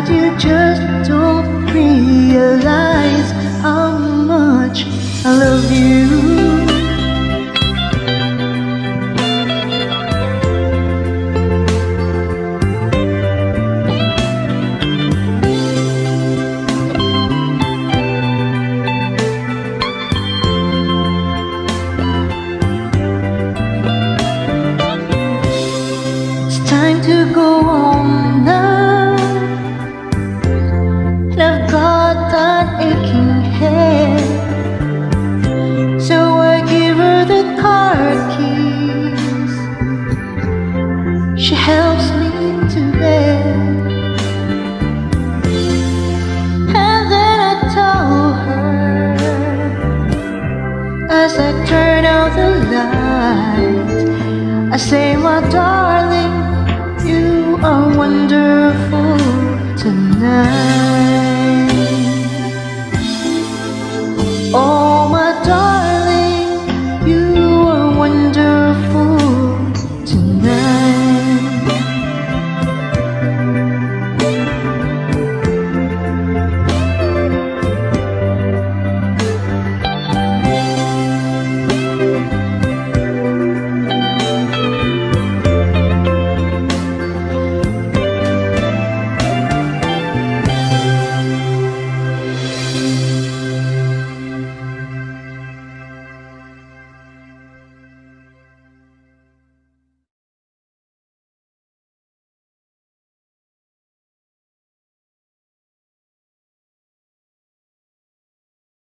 But you just don't realize how much I love you. Time to go home now, and I've got that aching head. So I give her the car keys. She helps me to bed, and then I tell her as I turn out the light, I say, my darling, you are wonderful tonight.